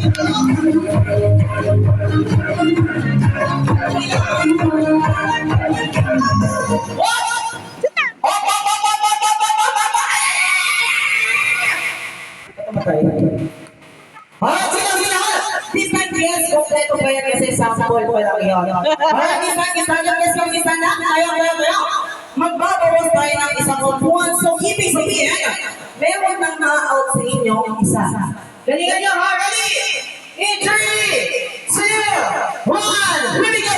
This time, yes, kompleto pa yan kasi sample pa lang yun. Alright, this time, isa na. Tayo. Magbabawas tayo ng isang upuan. So, ibig sabihin, meron nang na-out sa inyo isa. Galingan nyo, ha? Ready? In 3, 2, 1, here we go!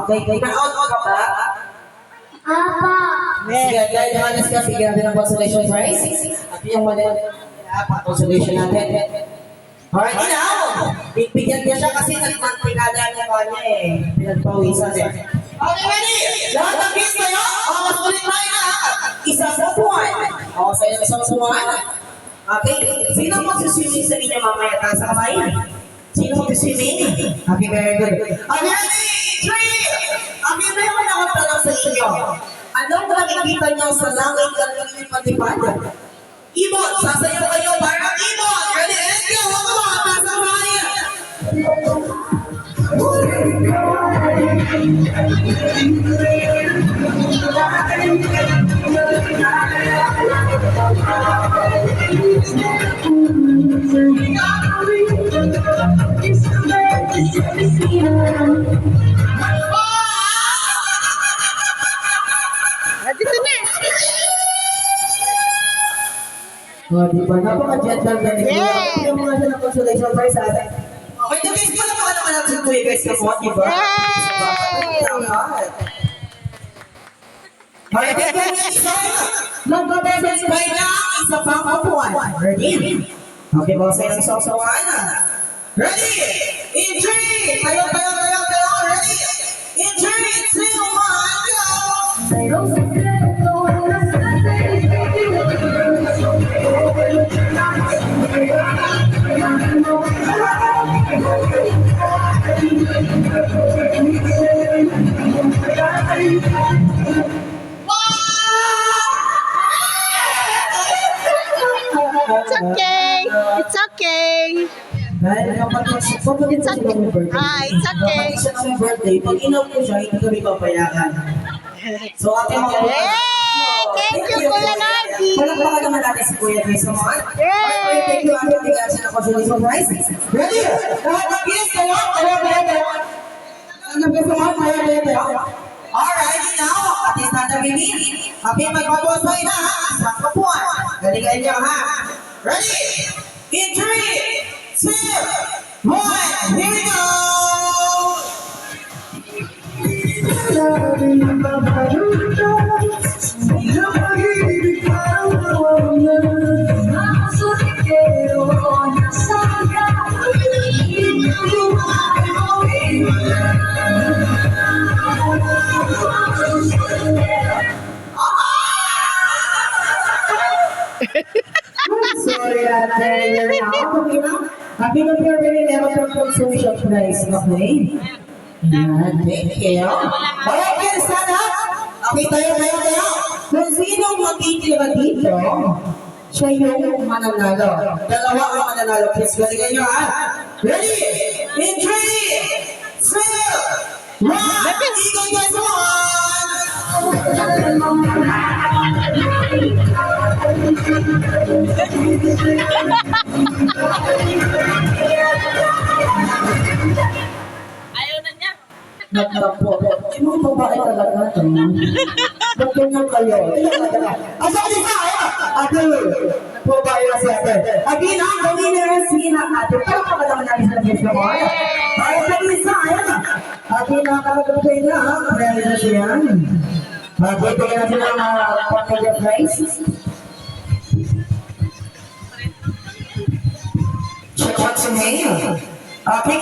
Okay, na-out ka ba? Apa. Sige, dahil nakalis ka, sige natin ang consolation prize. At yung mali, consolation natin. Alright, now! Bigyan niya siya kasi nagmantikada niya ba niya eh. Pinagpawisan eh. Okay, ready? Lahat ng kids kayo? Mas ulit tayo na. Isang upuan. O, sa'yo isang upuan. Okay, sino magsuswimming sa inyo mamaya? Taas ang kamay. Sino magsuswimming? Okay, very good. Okay, ready? 3! Okay, meron ako tanong sa inyo. Anong nakikita niyo sa langit ng lipad-lipad? Ibon! Sasayaw kayo parang ibon! Ready? Let's go! Come on! Taas ang kamay! Oh, di ba? Napaka-gentleman ni Kuya. Yung mga siya ng consolation prize sa atin. Okay, the guys, pala mga naman natin Kuya guys ka po, di ba? Okay, guys, magbabases by now isa pang upuan. Ready? Okay, mga sa isang sausawan. Ready? In 3! Tayo. Ready? In 3, 2, 1, go! It's okay. It's okay. Dahil kapag It's okay. It's okay. Kapag siya ng birthday, pag inaw ko siya, hindi kami papayagan. So, ating mga Thank you, Kuya Nardi. Palakpakan naman natin si Kuya Chris. Yay! Okay, thank you. Ating bigyan siya ng consolation prize. Ready? Lahat ng kids, kayo. Alright, now, ating standard baby. Happy magbabawas tayo na, ha? Sa kapuan. Galingan niyo, ha? Ready? In 3, 2, 1, here we go! Sorry, ate. You're out. Okay na? Happy New Year, very level of consumption price. Okay? Yan. Thank you. Okay, sana. Okay, tayo. Kung sinong makikita dito, siya yung mananalo. Dalawa ang mananalo. Please, galingan nyo, ha? Ready? In 3, 2, 1, ikot guys, Ayaw na niya. Nagtapo. Yung babae talaga ito. Ba't ganyan kayo? Asa ka isa? Ate, babae na si ate. Again, ang winner si na ate. Pero pagkalaman natin sa Diyos mo. Ay, sa isa, ayan. Ate, nakakagapay na. Marami na siya. Magpapagay na sila ng pagkagap price. Check what's in here. Okay,